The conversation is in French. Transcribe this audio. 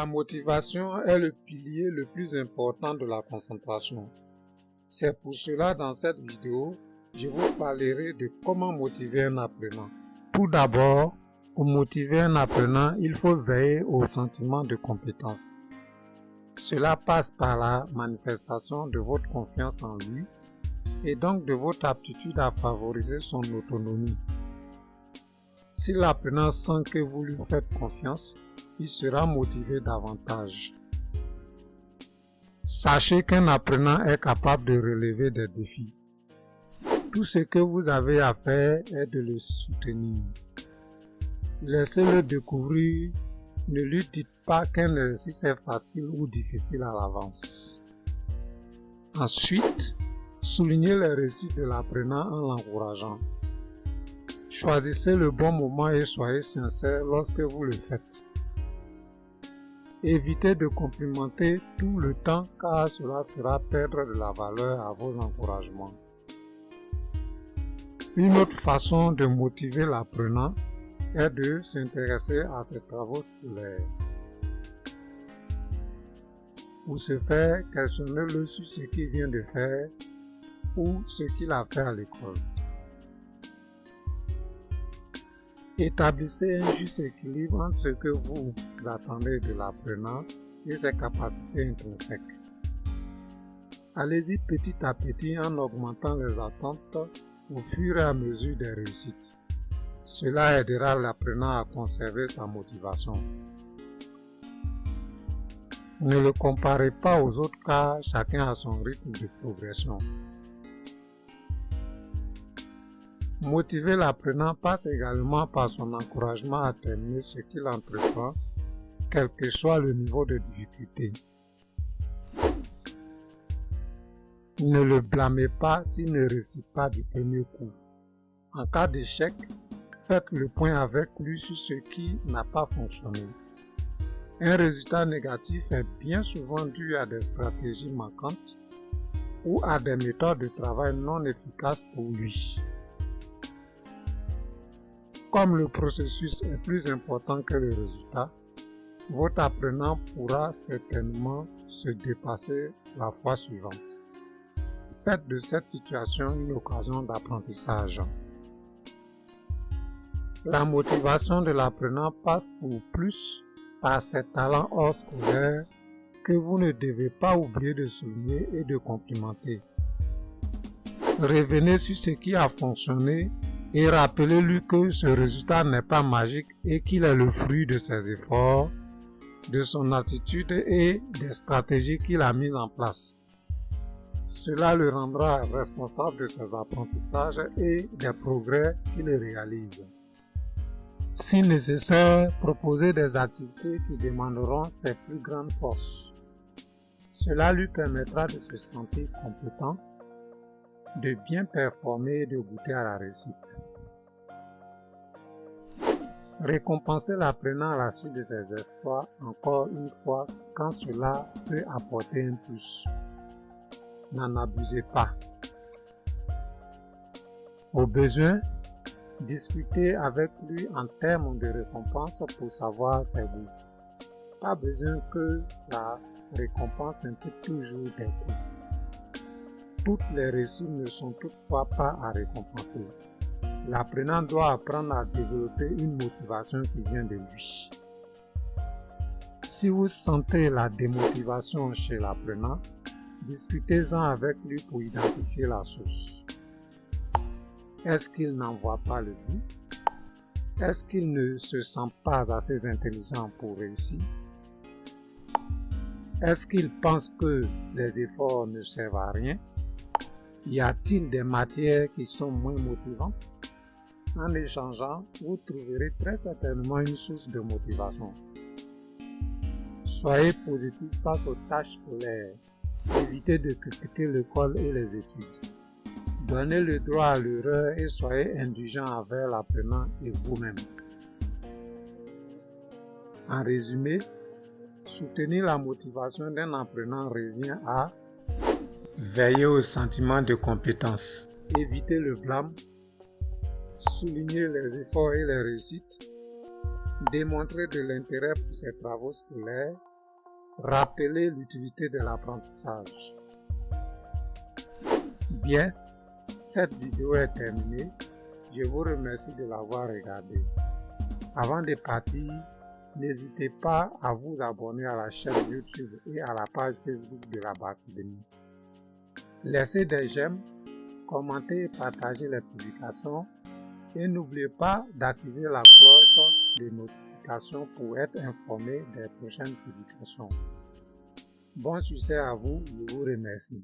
La motivation est le pilier le plus important de la concentration. C'est pour cela, dans cette vidéo, je vous parlerai de comment motiver un apprenant. Tout d'abord, pour motiver un apprenant, il faut veiller au sentiment de compétence. Cela passe par la manifestation de votre confiance en lui et donc de votre aptitude à favoriser son autonomie. Si l'apprenant sent que vous lui faites confiance, il sera motivé davantage. Sachez qu'un apprenant est capable de relever des défis. Tout ce que vous avez à faire est de le soutenir. Laissez-le découvrir, ne lui dites pas qu'un exercice est facile ou difficile à l'avance. Ensuite, soulignez les réussites de l'apprenant en l'encourageant. Choisissez le bon moment et soyez sincère lorsque vous le faites. Évitez de complimenter tout le temps car cela fera perdre de la valeur à vos encouragements. Une autre façon de motiver l'apprenant est de s'intéresser à ses travaux scolaires. Pour ce faire, questionnez-le sur ce qu'il vient de faire ou ce qu'il a fait à l'école. Établissez un juste équilibre entre ce que vous attendez de l'apprenant et ses capacités intrinsèques. Allez-y petit à petit en augmentant les attentes au fur et à mesure des réussites. Cela aidera l'apprenant à conserver sa motivation. Ne le comparez pas aux autres car chacun a son rythme de progression. Motiver l'apprenant passe également par son encouragement à terminer ce qu'il entreprend, quel que soit le niveau de difficulté. Ne le blâmez pas s'il ne réussit pas du premier coup. En cas d'échec, faites le point avec lui sur ce qui n'a pas fonctionné. Un résultat négatif est bien souvent dû à des stratégies manquantes ou à des méthodes de travail non efficaces pour lui. Comme le processus est plus important que le résultat, votre apprenant pourra certainement se dépasser la fois suivante. Faites de cette situation une occasion d'apprentissage. La motivation de l'apprenant passe pour plus par ses talents hors scolaires que vous ne devez pas oublier de souligner et de complimenter. Revenez sur ce qui a fonctionné et rappelez-lui que ce résultat n'est pas magique et qu'il est le fruit de ses efforts, de son attitude et des stratégies qu'il a mises en place. Cela le rendra responsable de ses apprentissages et des progrès qu'il réalise. Si nécessaire, proposez des activités qui demanderont ses plus grandes forces. Cela lui permettra de se sentir compétent, de bien performer et de goûter à la réussite. Récompensez l'apprenant à la suite de ses exploits encore une fois quand cela peut apporter un plus. N'en abusez pas. Au besoin, discutez avec lui en termes de récompense pour savoir ses goûts. Pas besoin que la récompense implique toujours des coûts. Toutes les réussites ne sont toutefois pas à récompenser. L'apprenant doit apprendre à développer une motivation qui vient de lui. Si vous sentez la démotivation chez l'apprenant, discutez-en avec lui pour identifier la source. Est-ce qu'il n'en voit pas le but? Est-ce qu'il ne se sent pas assez intelligent pour réussir? Est-ce qu'il pense que les efforts ne servent à rien? Y a-t-il des matières qui sont moins motivantes? En échangeant, vous trouverez très certainement une source de motivation. Soyez positif face aux tâches scolaires. Évitez de critiquer l'école et les études. Donnez le droit à l'erreur et soyez indulgent envers l'apprenant et vous-même. En résumé, soutenir la motivation d'un apprenant revient à veiller au sentiment de compétence, éviter le blâme, souligner les efforts et les réussites, démontrer de l'intérêt pour ses travaux scolaires, Rappelez l'utilité de l'apprentissage. Bien, cette vidéo est terminée. Je vous remercie de l'avoir regardée. Avant de partir, n'hésitez pas à vous abonner à la chaîne YouTube et à la page Facebook de la Bacadémie. Laissez des j'aime, commentez et partagez les publications et n'oubliez pas d'activer la cloche de notification pour être informé des prochaines publications. Bon succès à vous, je vous remercie.